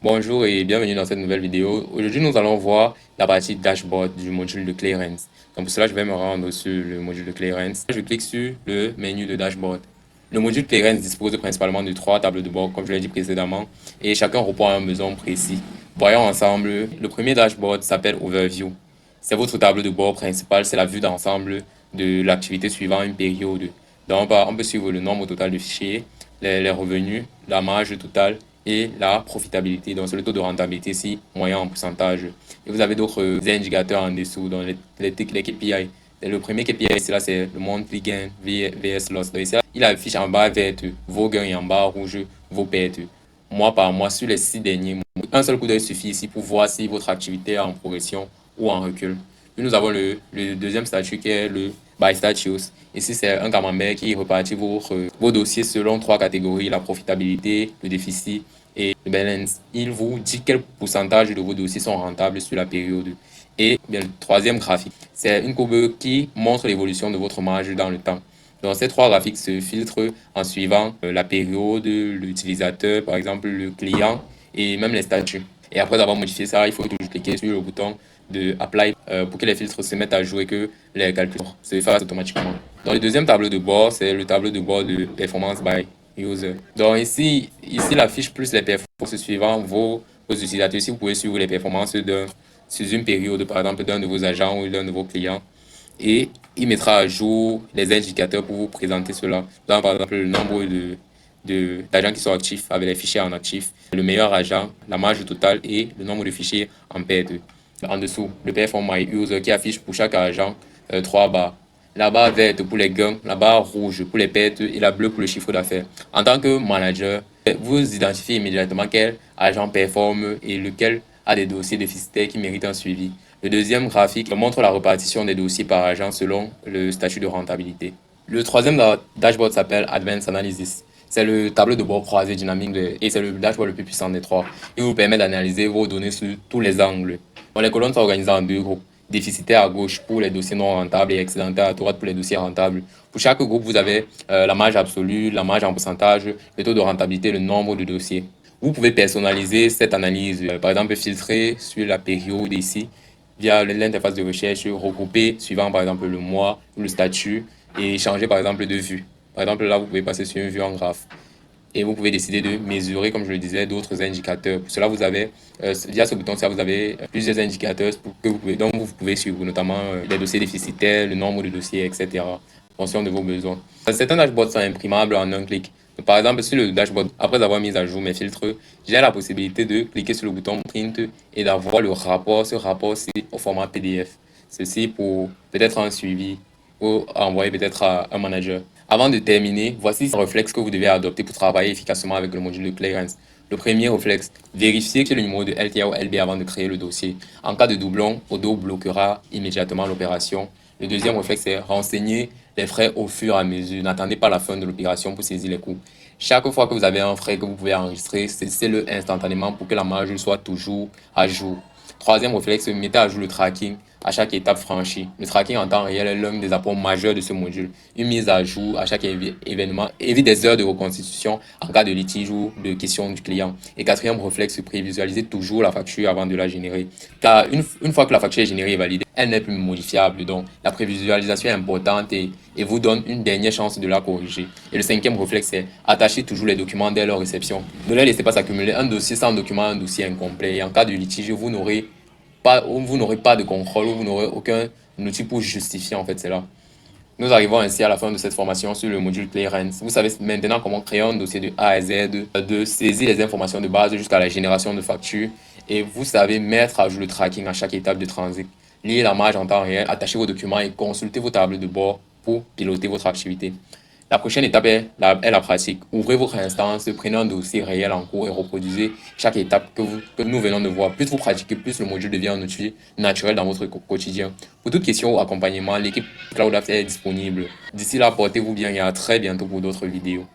Bonjour et bienvenue dans cette nouvelle vidéo. Aujourd'hui, nous allons voir la partie dashboard du module de Clearance. Donc pour cela, je vais me rendre sur le module de Clearance. Je clique sur le menu de dashboard. Le module Clearance dispose principalement de trois tableaux de bord, comme je l'ai dit précédemment, et chacun répond à un besoin précis. Voyons ensemble. Le premier dashboard s'appelle Overview. C'est votre tableau de bord principal, c'est la vue d'ensemble de l'activité suivant une période. Donc on peut suivre le nombre total de fichiers, les revenus, la marge totale et la profitabilité. Donc c'est le taux de rentabilité ici, moyen en pourcentage. Et vous avez d'autres indicateurs en dessous, dans les KPI. Et le premier KPI, c'est là, c'est le monthly gain vs loss. Donc ici, il affiche en bas verte vos gains et en bas rouge vos pertes. Mois par mois sur les 6 derniers mois. Un seul coup d'œil suffit ici pour voir si votre activité est en progression ou en recul. Puis nous avons le deuxième statut qui est le by status. Ici, c'est un camembert qui répartit vos dossiers selon trois catégories, la profitabilité, le déficit et le balance. Il vous dit quel pourcentage de vos dossiers sont rentables sur la période. Et bien, le troisième graphique, c'est une courbe qui montre l'évolution de votre marge dans le temps. Donc, ces trois graphiques se filtrent en suivant la période, l'utilisateur, par exemple le client et même les statuts. Et après avoir modifié ça, il faut toujours cliquer sur le bouton de Apply pour que les filtres se mettent à jour et que les calculs se fassent automatiquement. Dans le deuxième tableau de bord, c'est le tableau de bord de Performance by User. Donc ici l'affiche plus les performances suivant vos utilisateurs. Ici, vous pouvez suivre les performances sur une période, par exemple, d'un de vos agents ou d'un de vos clients. Et il mettra à jour les indicateurs pour vous présenter cela. Donc, par exemple, le nombre d'agents qui sont actifs avec les fichiers en actif, le meilleur agent, la marge totale et le nombre de fichiers en perte. En dessous, le Perform My User qui affiche pour chaque agent trois barres. La barre verte pour les gains, la barre rouge pour les pertes et la bleue pour le chiffre d'affaires. En tant que manager, vous identifiez immédiatement quel agent performe et lequel a des dossiers déficitaires qui méritent un suivi. Le deuxième graphique montre la répartition des dossiers par agent selon le statut de rentabilité. Le troisième dashboard s'appelle Advanced Analysis. C'est le tableau de bord croisé dynamique et c'est le dashboard le plus puissant des trois. Il vous permet d'analyser vos données sur tous les angles. Bon, les colonnes sont organisées en deux groupes. Déficitaire à gauche pour les dossiers non rentables et excédentaire à droite pour les dossiers rentables. Pour chaque groupe, vous avez la marge absolue, la marge en pourcentage, le taux de rentabilité, le nombre de dossiers. Vous pouvez personnaliser cette analyse, par exemple filtrer sur la période ici via l'interface de recherche, regrouper suivant par exemple le mois ou le statut et changer par exemple de vue. Par exemple là, vous pouvez passer sur une vue en graphe et vous pouvez décider de mesurer, comme je le disais, d'autres indicateurs. Pour cela, vous avez, via ce bouton-ci, vous avez plusieurs indicateurs dont vous pouvez suivre, notamment les dossiers déficitaires, le nombre de dossiers, etc., en fonction de vos besoins. Certains dashboards sont imprimables en un clic. Donc, par exemple, sur le dashboard, après avoir mis à jour mes filtres, j'ai la possibilité de cliquer sur le bouton Print et d'avoir le rapport, ce rapport-ci au format PDF. Ceci pour peut-être un suivi ou envoyer peut-être à un manager. Avant de terminer, voici les réflexes que vous devez adopter pour travailler efficacement avec le module de Clearance. Le premier réflexe, vérifiez que le numéro de LTA ou LB avant de créer le dossier. En cas de doublon, Odoo bloquera immédiatement l'opération. Le deuxième réflexe, c'est renseigner les frais au fur et à mesure. N'attendez pas la fin de l'opération pour saisir les coûts. Chaque fois que vous avez un frais que vous pouvez enregistrer, cessez-le instantanément pour que la marge soit toujours à jour. Troisième réflexe, mettez à jour le tracking à chaque étape franchie. Le tracking en temps réel est l'un des apports majeurs de ce module. Une mise à jour à chaque événement évite des heures de reconstitution en cas de litige ou de question du client. Et quatrième réflexe, prévisualisez toujours la facture avant de la générer. Car une fois que la facture est générée et validée, elle n'est plus modifiable. Donc la prévisualisation est importante et vous donne une dernière chance de la corriger. Et le cinquième réflexe, c'est attacher toujours les documents dès leur réception. Ne les laissez pas s'accumuler. Un dossier sans document, un dossier incomplet. Et en cas de litige, vous n'aurez pas de contrôle ou vous n'aurez aucun outil pour justifier en fait cela. Nous arrivons ainsi à la fin de cette formation sur le module Clearance. Vous savez maintenant comment créer un dossier de A à Z, de saisir les informations de base jusqu'à la génération de factures et vous savez mettre à jour le tracking à chaque étape de transit. Lier la marge en temps réel, attacher vos documents et consulter vos tableaux de bord pour piloter votre activité. La prochaine étape est la pratique. Ouvrez votre instance, prenez un dossier réel en cours et reproduisez chaque étape que nous venons de voir. Plus vous pratiquez, plus le module devient un outil naturel dans votre quotidien. Pour toute question ou accompagnement, l'équipe CloudApps est disponible. D'ici là, portez-vous bien et à très bientôt pour d'autres vidéos.